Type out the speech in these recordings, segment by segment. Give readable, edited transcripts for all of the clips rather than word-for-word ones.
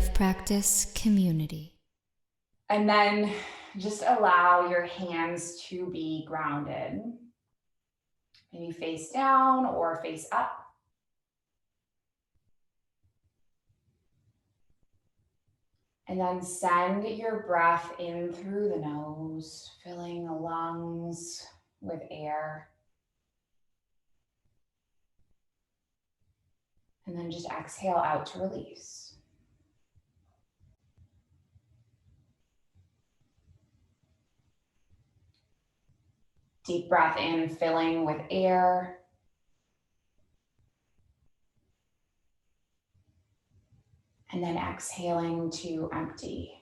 Life Practice community. And then just allow your hands to be grounded. Maybe face down or face up. And then send your breath in through the nose, filling the lungs with air. And then just exhale out to release. Deep breath in, filling with air. And then exhaling to empty.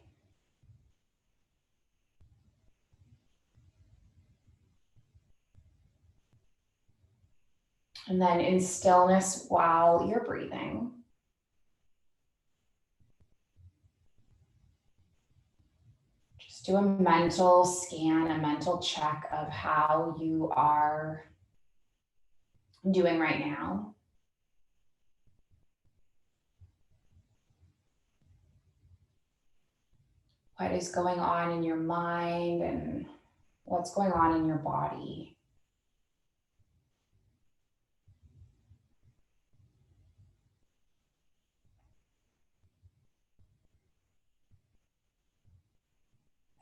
And then in stillness while you're breathing, just do a mental scan, a mental check of how you are doing right now. What is going on in your mind and what's going on in your body?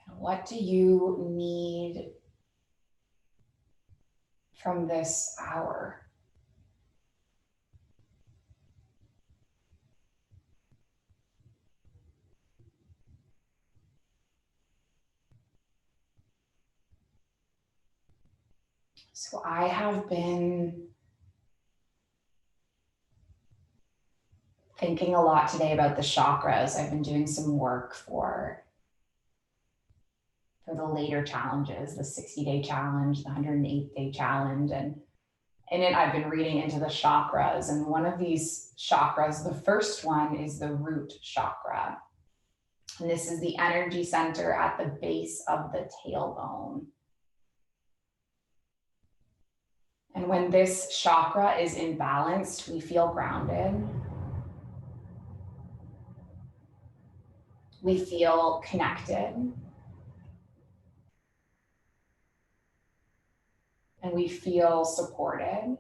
And what do you need from this hour? So I have been thinking a lot today about the chakras. I've been doing some work for the later challenges, the 60-day challenge, the 108-day challenge. And in it, I've been reading into the chakras. And one of these chakras, the first one is the root chakra. And this is the energy center at the base of the tailbone. And when this chakra is imbalanced, we feel grounded. We feel connected. And we feel supported.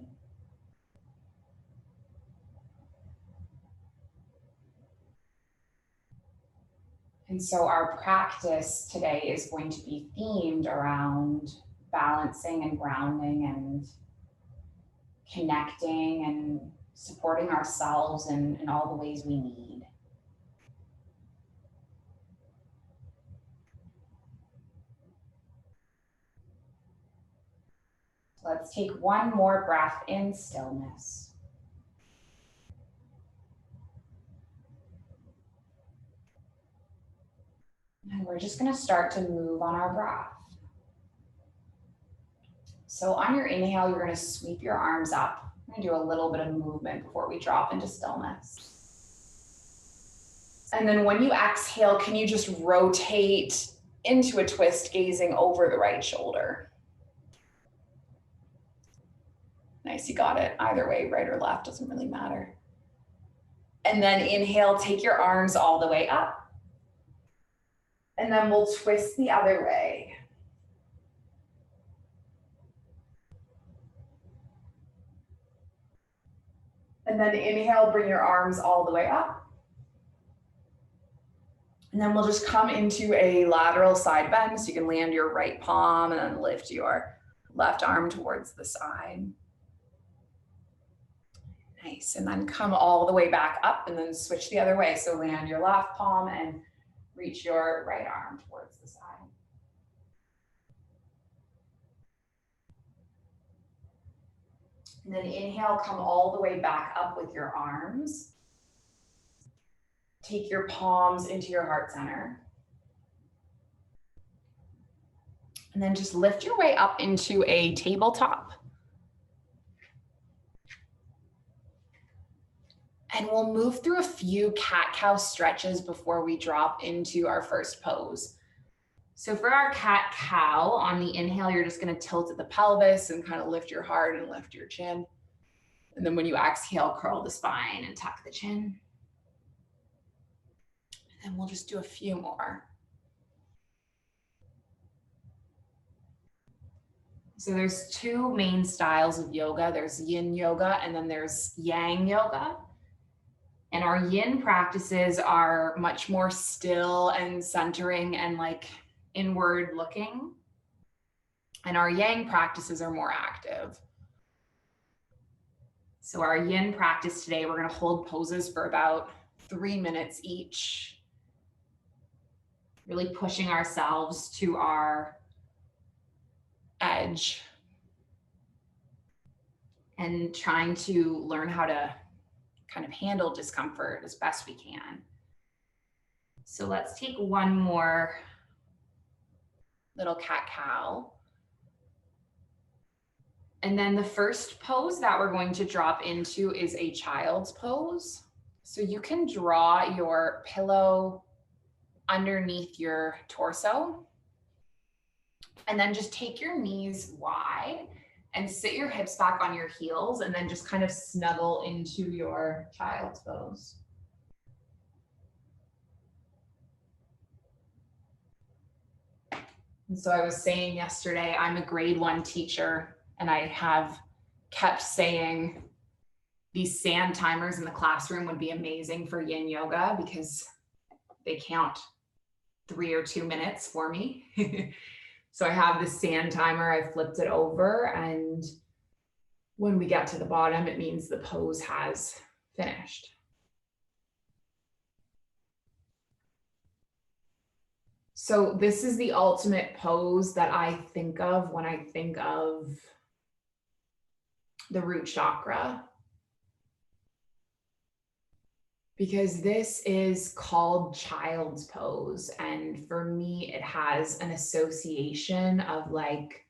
And so our practice today is going to be themed around balancing and grounding and connecting and supporting ourselves in all the ways we need. Let's take one more breath in stillness. And we're just going to start to move on our breath. So on your inhale, you're going to sweep your arms up. I'm going to do a little bit of movement before we drop into stillness. And then when you exhale, can you just rotate into a twist, gazing over the right shoulder? Nice, you got it. Either way, right or left, doesn't really matter. And then inhale, take your arms all the way up. And then we'll twist the other way. And then inhale, bring your arms all the way up. And then we'll just come into a lateral side bend. So you can land your right palm and then lift your left arm towards the side. Nice, and then come all the way back up and then switch the other way. So land your left palm and reach your right arm towards the side. And then inhale, come all the way back up with your arms. Take your palms into your heart center. And then just lift your way up into a tabletop. And we'll move through a few cat-cow stretches before we drop into our first pose. So for our cat-cow, on the inhale, you're just going to tilt at the pelvis and kind of lift your heart and lift your chin. And then when you exhale, curl the spine and tuck the chin. And we'll just do a few more. So there's two main styles of yoga. There's Yin Yoga and then there's Yang Yoga. And our Yin practices are much more still and centering and like inward looking. And our Yang practices are more active. So our Yin practice today, we're going to hold poses for about 3 minutes each. Really pushing ourselves to our edge and trying to learn how to kind of handle discomfort as best we can. So let's take one more little cat-cow. And then the first pose that we're going to drop into is a child's pose. So you can draw your pillow underneath your torso and then just take your knees wide and sit your hips back on your heels and then just kind of snuggle into your child's pose. And so I was saying yesterday, I'm a grade 1 teacher and I have kept saying these sand timers in the classroom would be amazing for Yin Yoga because they count 3 or 2 minutes for me. So I have this sand timer, I flipped it over, and when we get to the bottom, it means the pose has finished. So this is the ultimate pose that I think of when I think of the root chakra, because this is called child's pose. And for me, it has an association of like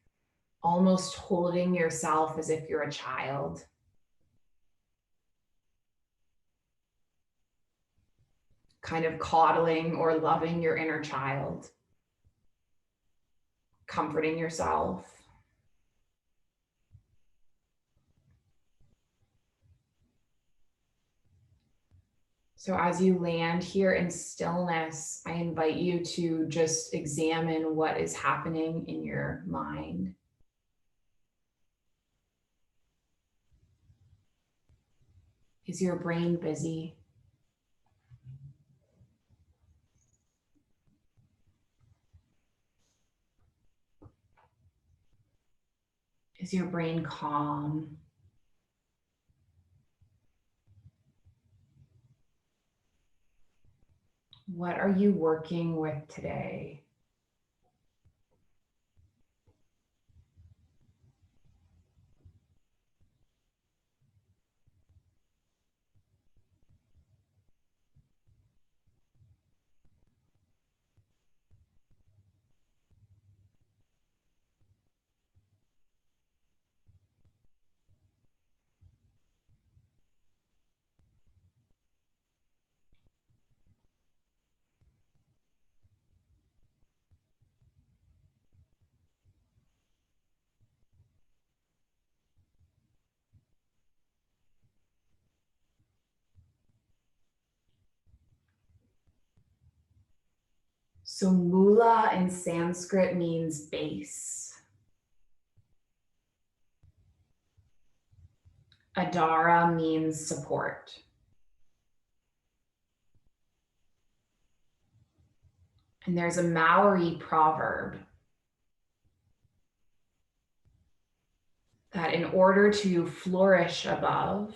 almost holding yourself as if you're a child. Kind of coddling or loving your inner child. Comforting yourself. So as you land here in stillness, I invite you to just examine what is happening in your mind. Is your brain busy? Is your brain calm? What are you working with today? So mula in Sanskrit means base. Adara means support. And there's a Maori proverb that in order to flourish above,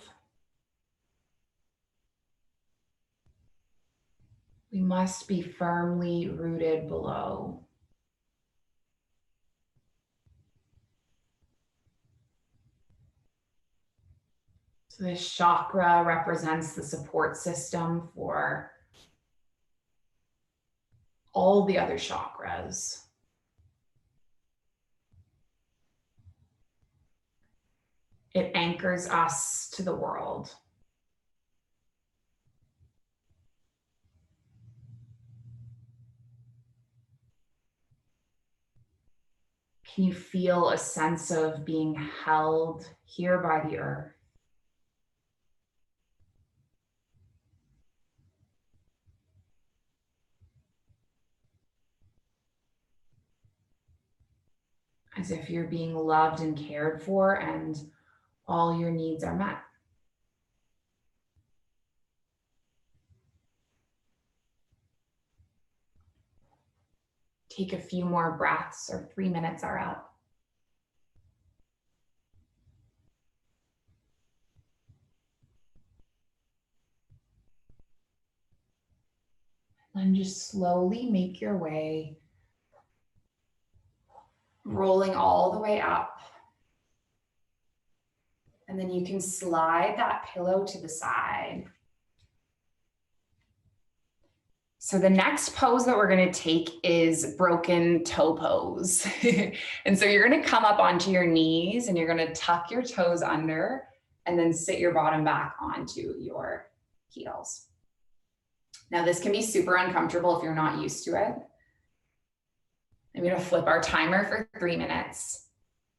we must be firmly rooted below. So this chakra represents the support system for all the other chakras. It anchors us to the world. Can you feel a sense of being held here by the earth? as if you're being loved and cared for and all your needs are met. Take a few more breaths, or 3 minutes are up. And just slowly make your way, rolling all the way up. And then you can slide that pillow to the side. So the next pose that we're going to take is broken toe pose. And so you're going to come up onto your knees and you're going to tuck your toes under and then sit your bottom back onto your heels. Now this can be super uncomfortable if you're not used to it. I'm going to flip our timer for 3 minutes.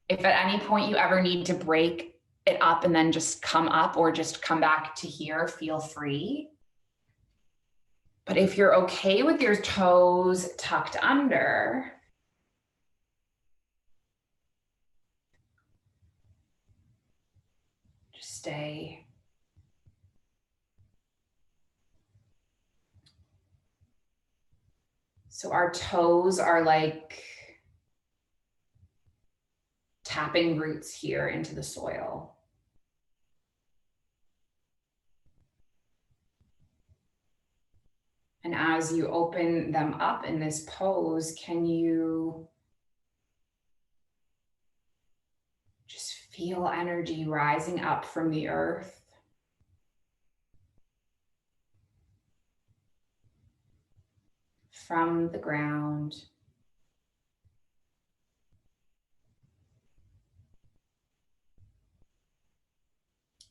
If at any point you ever need to break it up and then just come up or just come back to here, feel free. But if you're okay with your toes tucked under, just stay. So our toes are like tapping roots here into the soil. And as you open them up in this pose, can you just feel energy rising up from the earth? From the ground.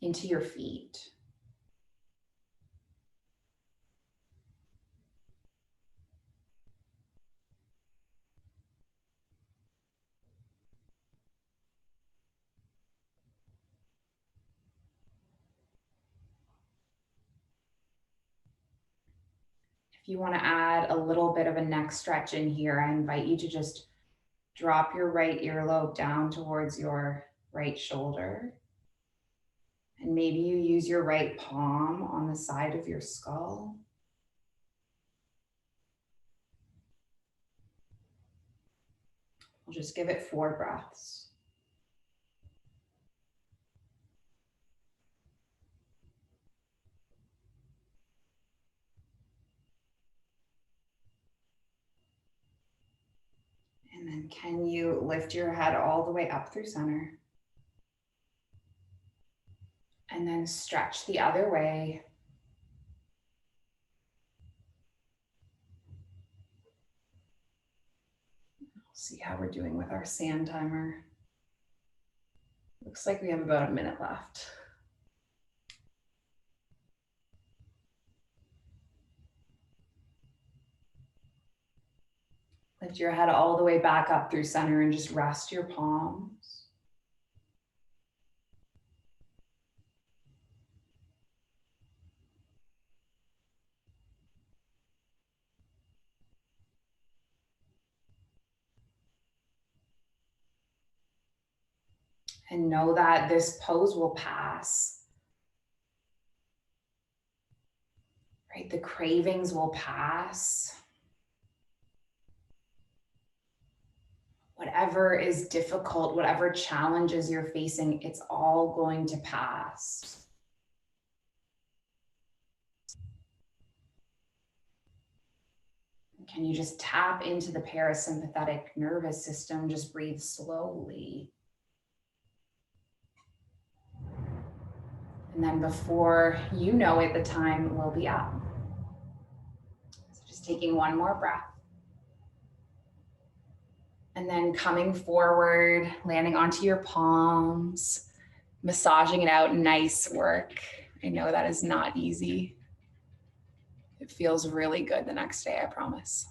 Into your feet. If you want to add a little bit of a neck stretch in here, I invite you to just drop your right earlobe down towards your right shoulder. And maybe you use your right palm on the side of your skull. We'll just give it 4 breaths. And then can you lift your head all the way up through center? And then stretch the other way. See how we're doing with our sand timer. Looks like we have about a minute left. Lift your head all the way back up through center and just rest your palms. And know that this pose will pass. Right? The cravings will pass. Whatever is difficult, whatever challenges you're facing, it's all going to pass. Can you just tap into the parasympathetic nervous system? Just breathe slowly. And then before you know it, the time will be up. So just taking one more breath. And then coming forward, landing onto your palms, massaging it out. Nice work. I know that is not easy. It feels really good the next day, I promise.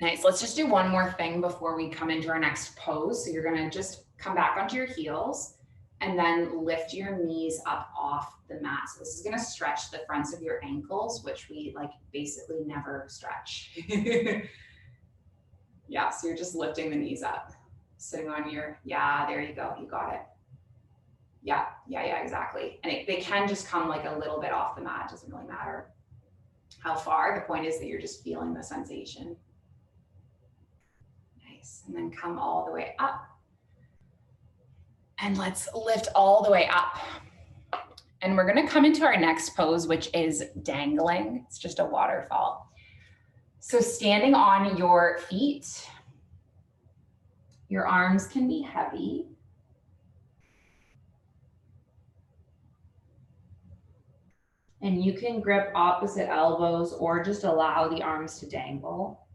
Nice. Let's just do one more thing before we come into our next pose. So you're going to just come back onto your heels and then lift your knees up off the mat. So this is going to stretch the fronts of your ankles, which we like basically never stretch. Yeah, so you're just lifting the knees up, sitting on your, yeah, there you go. You got it. Yeah, exactly. And they can just come like a little bit off the mat. Doesn't really matter how far. The point is that you're just feeling the sensation. Nice. And then come all the way up. And let's lift all the way up. And we're going to come into our next pose, which is dangling. It's just a waterfall. So standing on your feet, your arms can be heavy. And you can grip opposite elbows or just allow the arms to dangle.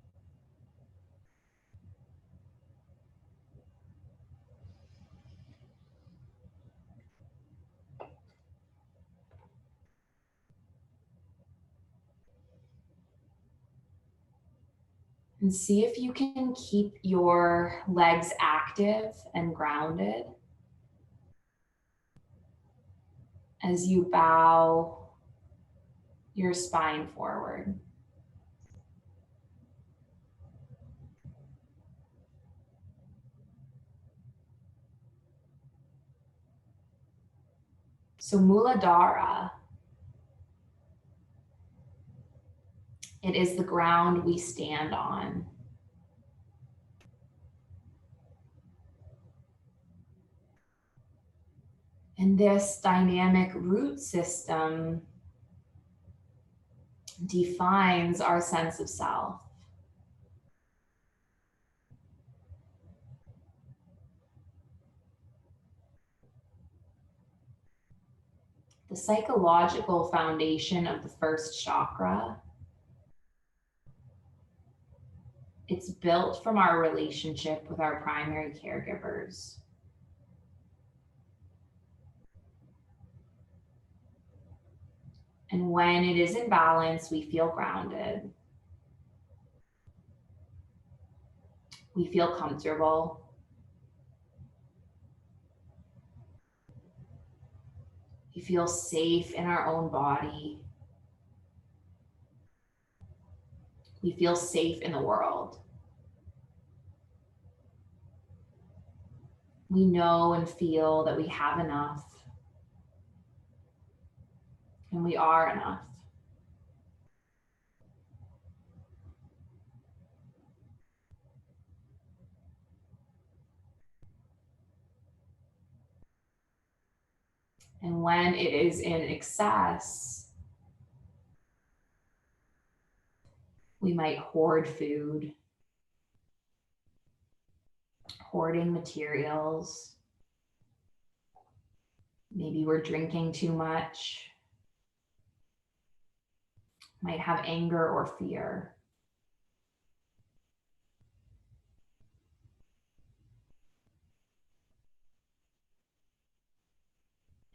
And see if you can keep your legs active and grounded as you bow your spine forward. So Muladhara, it is the ground we stand on. And this dynamic root system defines our sense of self. The psychological foundation of the first chakra, it's built from our relationship with our primary caregivers. And when it is in balance, we feel grounded. We feel comfortable. We feel safe in our own body. We feel safe in the world. We know and feel that we have enough. And we are enough. And when it is in excess, we might hoard food, hoarding materials. Maybe we're drinking too much. Might have anger or fear.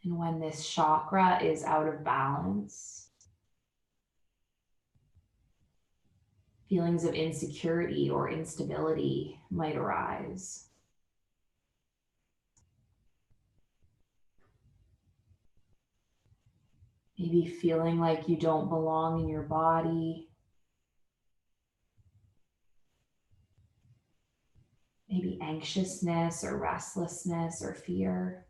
And when this chakra is out of balance, feelings of insecurity or instability might arise. Maybe feeling like you don't belong in your body. Maybe anxiousness or restlessness or fear.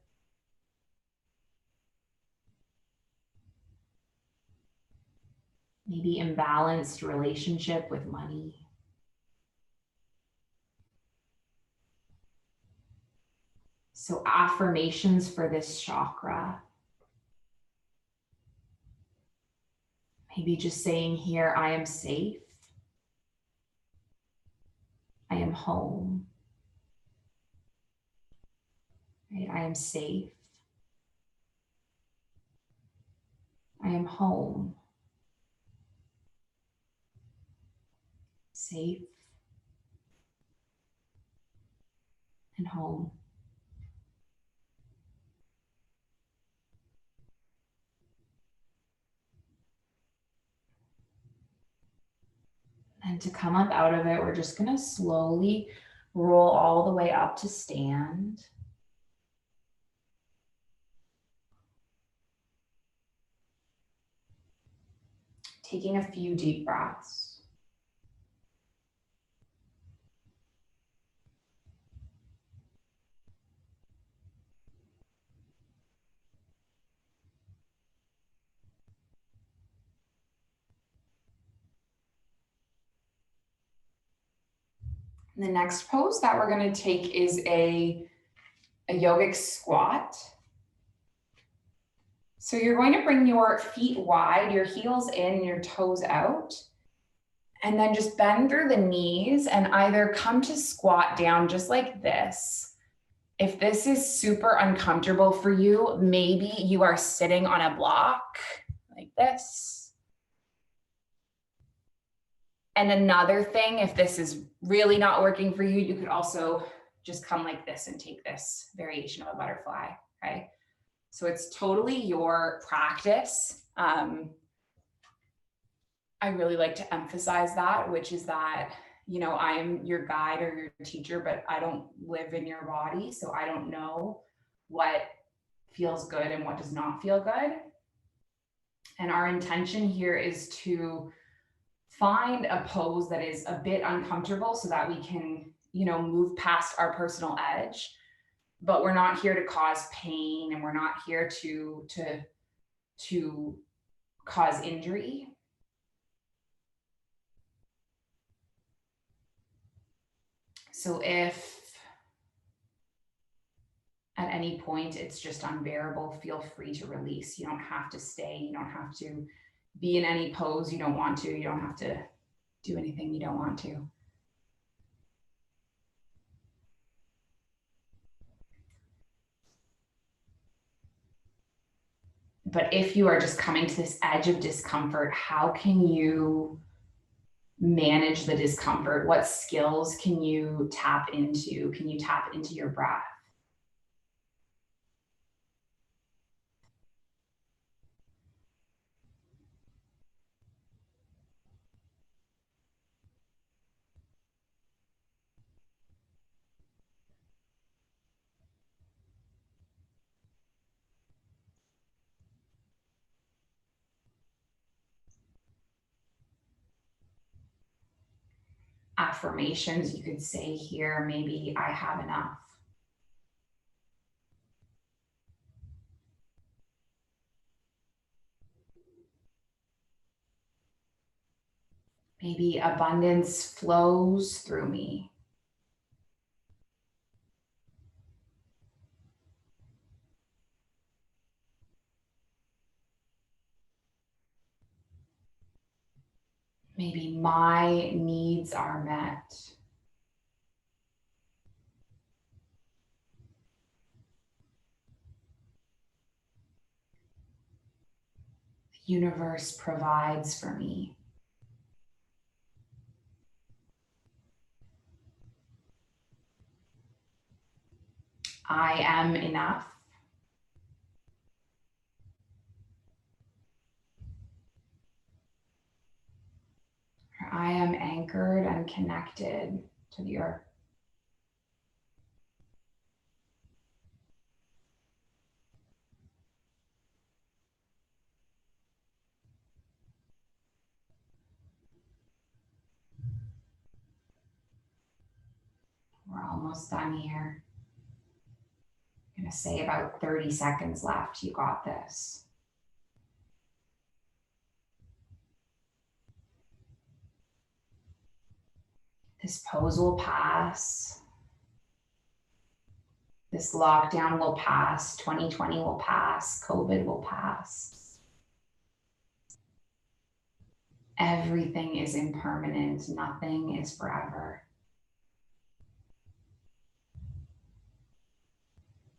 Maybe imbalanced relationship with money. So affirmations for this chakra. Maybe just saying here, I am safe. I am home. Right? I am safe. I am home. Safe and home. And to come up out of it, we're just going to slowly roll all the way up to stand. Taking a few deep breaths. And the next pose that we're going to take is a yogic squat. So you're going to bring your feet wide, your heels in, your toes out, and then just bend through the knees and either come to squat down just like this. If this is super uncomfortable for you, maybe you are sitting on a block like this. And another thing, if this is really not working for you, you could also just come like this and take this variation of a butterfly, okay? So it's totally your practice. I really like to emphasize that, which is that, you know, I'm your guide or your teacher, but I don't live in your body. So I don't know what feels good and what does not feel good. And our intention here is to find a pose that is a bit uncomfortable so that we can, you know, move past our personal edge, but we're not here to cause pain and we're not here to cause injury. So if at any point it's just unbearable, feel free to release. You don't have to stay. You don't have to be in any pose you don't want to. You don't have to do anything you don't want to. But if you are just coming to this edge of discomfort, how can you manage the discomfort? What skills can you tap into? Can you tap into your breath? Affirmations you could say here, maybe I have enough. Maybe abundance flows through me. Maybe my needs are met. The universe provides for me. I am enough. I am anchored and connected to the earth. We're almost done here. I'm going to say about 30 seconds left. You got this. This pose will pass. This lockdown will pass. 2020 will pass. COVID will pass. Everything is impermanent. Nothing is forever.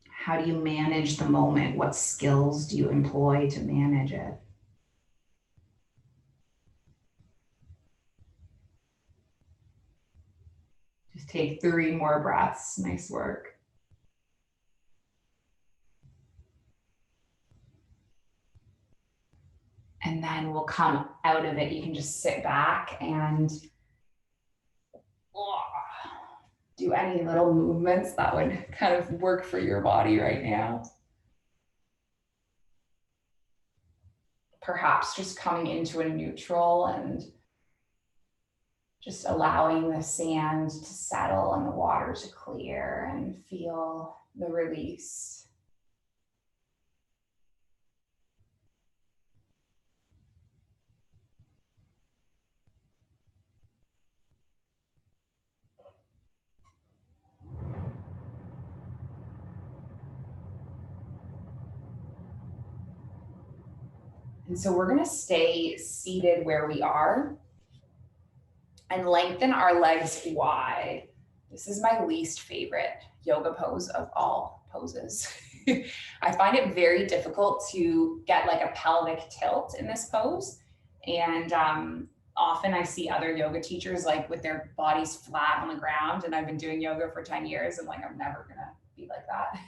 How do you manage the moment? What skills do you employ to manage it? Just take 3 more breaths. Nice work. And then we'll come out of it. You can just sit back and do any little movements that would kind of work for your body right now. Perhaps just coming into a neutral and just allowing the sand to settle and the water to clear and feel the release. And so we're going to stay seated where we are and lengthen our legs wide. This is my least favorite yoga pose of all poses. I find it very difficult to get like a pelvic tilt in this pose. And often I see other yoga teachers like with their bodies flat on the ground, and I've been doing yoga for 10 years and like, I'm never gonna be like that.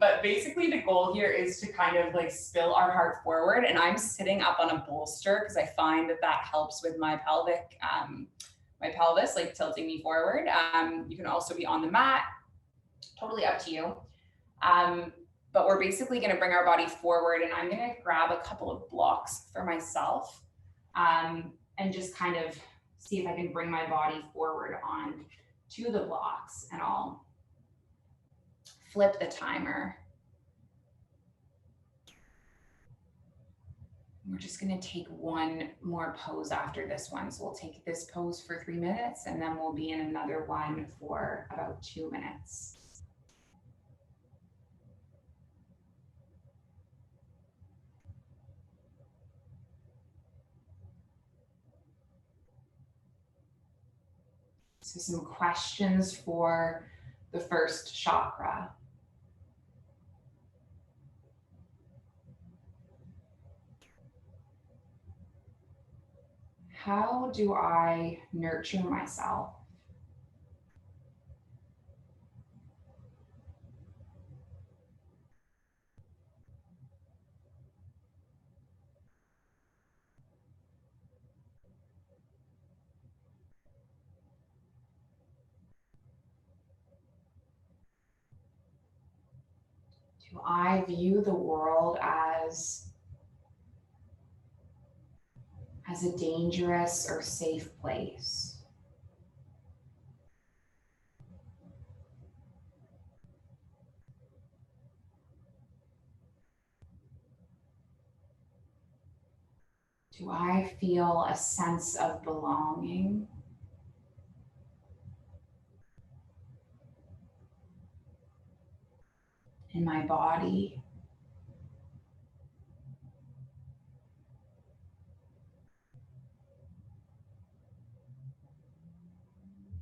But basically the goal here is to kind of like spill our heart forward, and I'm sitting up on a bolster because I find that that helps with my pelvic, my pelvis, like tilting me forward. You can also be on the mat, totally up to you. But we're basically going to bring our body forward, and I'm going to grab a couple of blocks for myself, and just kind of see if I can bring my body forward on to the blocks, and I'll flip the timer. We're just going to take one more pose after this one. So we'll take this pose for 3 minutes, and then we'll be in another one for about 2 minutes. So some questions for the first chakra. How do I nurture myself? Do I view the world as a dangerous or safe place? Do I feel a sense of belonging? In my body?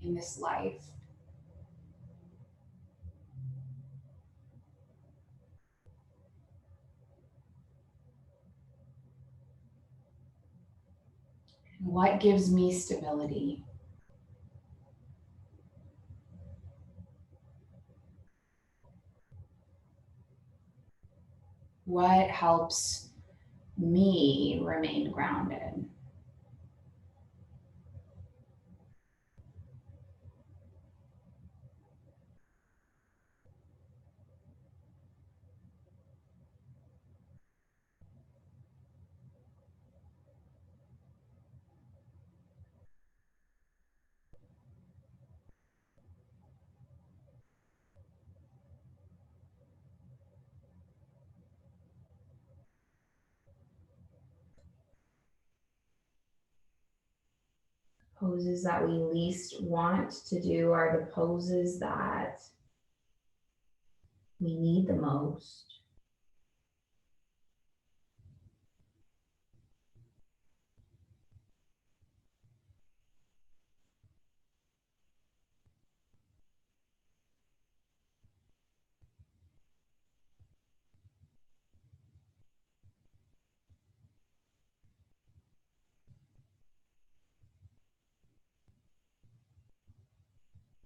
In this life? And what gives me stability? What helps me remain grounded? Poses that we least want to do are the poses that we need the most.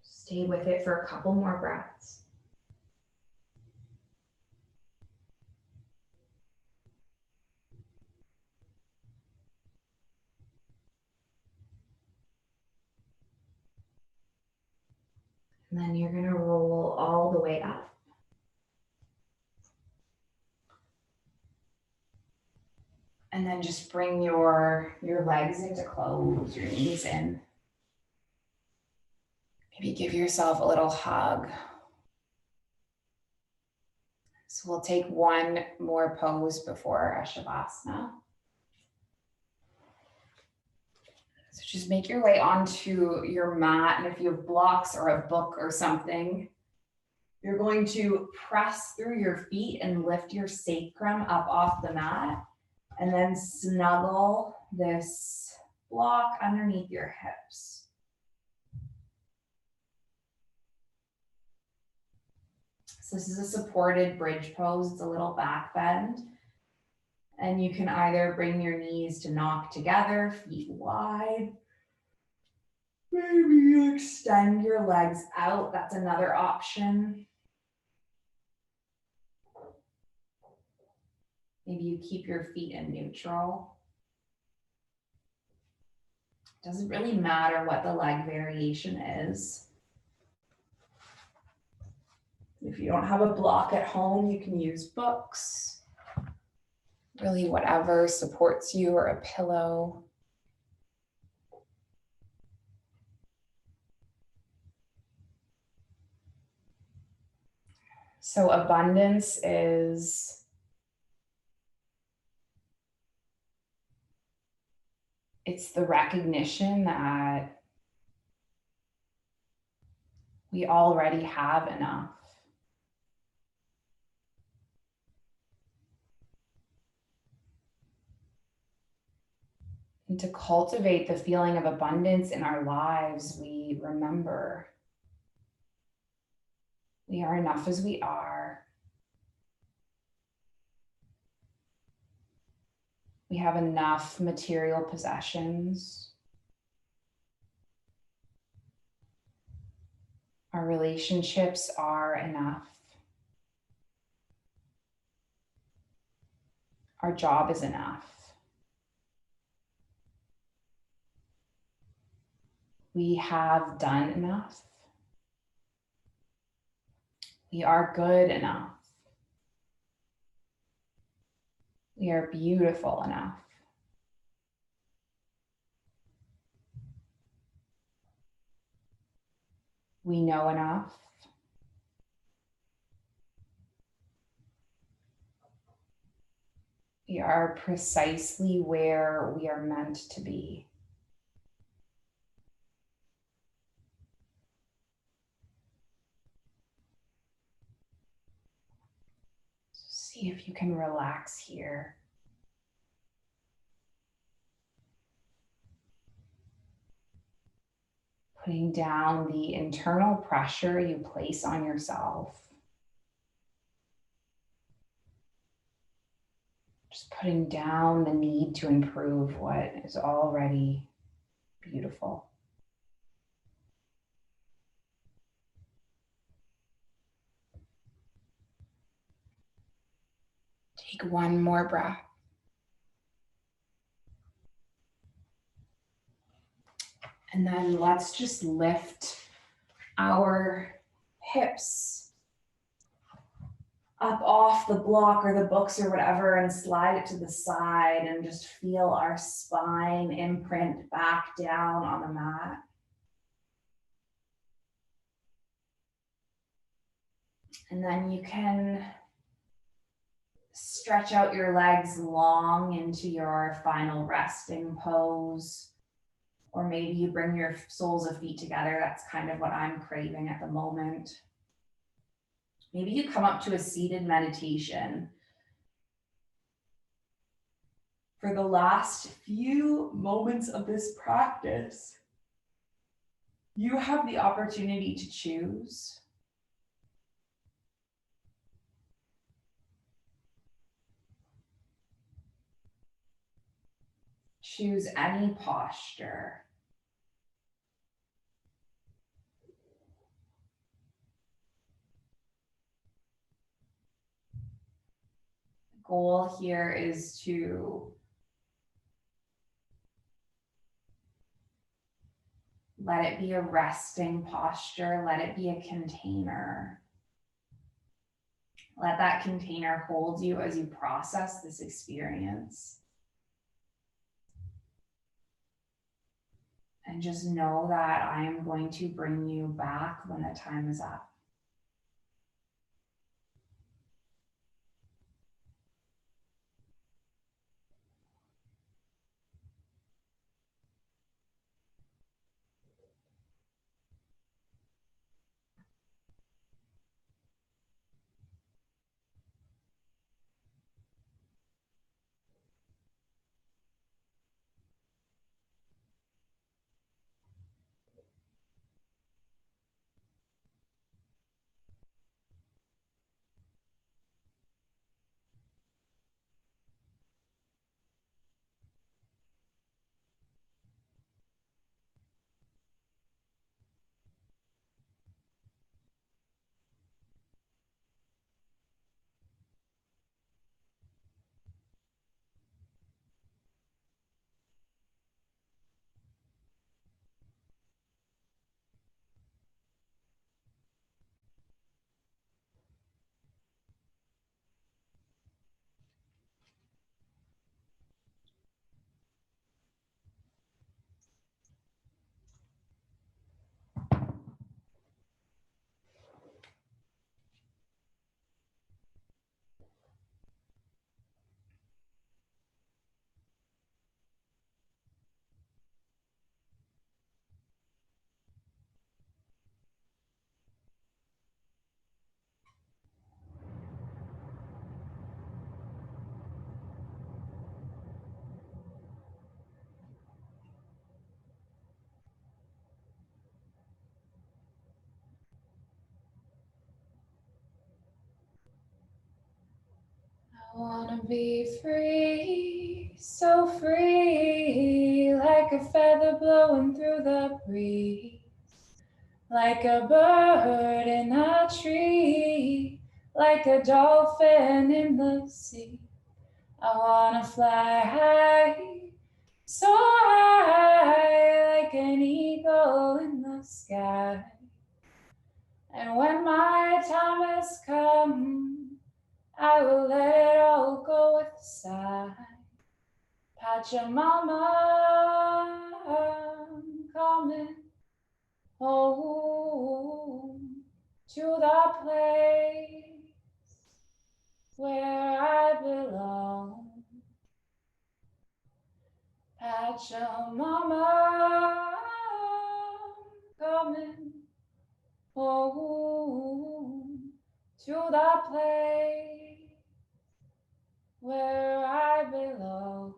Stay with it for a couple more breaths. And then you're going to roll all the way up. And then just bring your legs into close, your knees in. Maybe give yourself a little hug. So we'll take one more pose before a Shavasana. So just make your way onto your mat, and if you have blocks or a book or something, You're going to press through your feet and lift your sacrum up off the mat, and then snuggle this block underneath your hips. So this is a supported bridge pose. It's a little back bend. And you can either bring your knees to knock together, feet wide. Maybe you extend your legs out. That's another option. Maybe you keep your feet in neutral. Doesn't really matter what the leg variation is. If you don't have a block at home, you can use books. Really whatever supports you, or a pillow. So abundance is it's the recognition that we already have enough. And to cultivate the feeling of abundance in our lives, we remember we are enough as we are. We have enough material possessions. Our relationships are enough. Our job is enough. We have done enough. We are good enough. We are beautiful enough. We know enough. We are precisely where we are meant to be. See if you can relax here. Putting down the internal pressure you place on yourself. Just putting down the need to improve what is already beautiful. Take one more breath. And then let's just lift our hips up off the block or the books or whatever and slide it to the side and just feel our spine imprint back down on the mat. And then you can stretch out your legs long into your final resting pose. Or maybe you bring your soles of feet together. That's kind of what I'm craving at the moment. Maybe you come up to a seated meditation. For the last few moments of this practice, you have the opportunity to choose. Choose any posture. The goal here is to let it be a resting posture. Let it be a container. Let that container hold you as you process this experience. And just know that I am going to bring you back when the time is up. I wanna be free, so free, like a feather blowing through the breeze, like a bird in a tree, like a dolphin in the sea. I wanna fly high, so high, like an eagle in the sky. And when my time has come, I will let it all go with a sigh. Pachamama, I'm coming home to the place where I belong. Pachamama, I'm coming home to the place where I belong.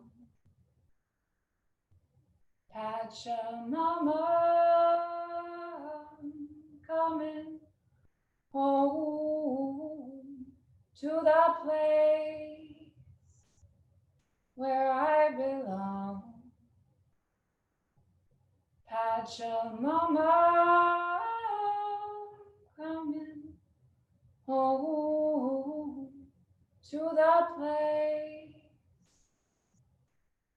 Pachamama, I'm coming home to the place where I belong. Pachamama, I'm coming home to the place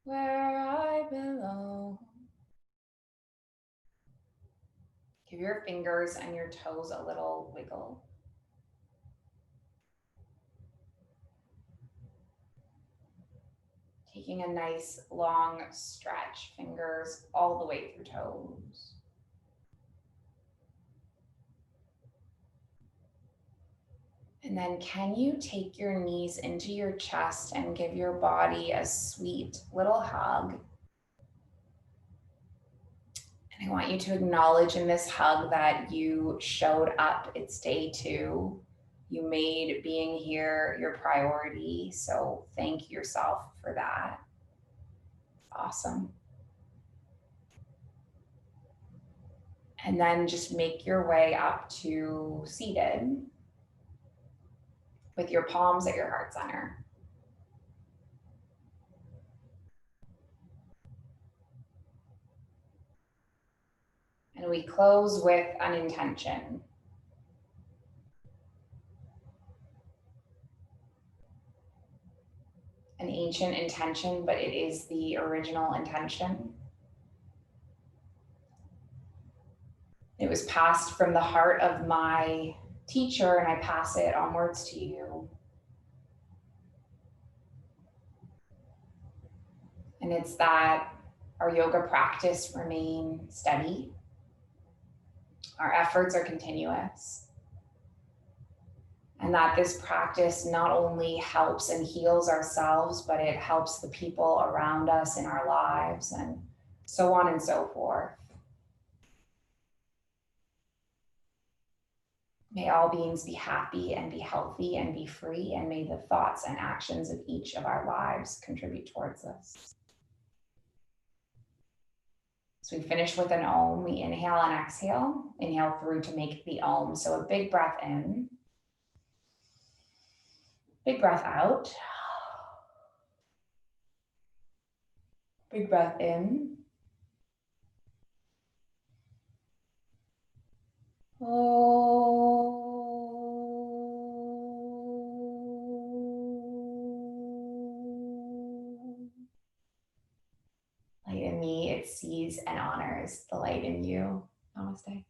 where I belong. Give your fingers and your toes a little wiggle. Taking a nice long stretch, fingers all the way through toes. And then can you take your knees into your chest and give your body a sweet little hug? And I want you to acknowledge in this hug that you showed up. It's day 2. You made being here your priority. So thank yourself for that. Awesome. And then just make your way up to seated with your palms at your heart center. And we close with an intention. An ancient intention, but it is the original intention. It was passed from the heart of my teacher, and I pass it onwards to you. And it's that our yoga practice remain steady. Our efforts are continuous. And that this practice not only helps and heals ourselves, but it helps the people around us in our lives, and so on and so forth. May all beings be happy and be healthy and be free, and may the thoughts and actions of each of our lives contribute towards this. So we finish with an Om. We inhale and exhale. Inhale through to make the Om. So a big breath in. Big breath out. Big breath in. Light in me, it sees and honors the light in you. Namaste.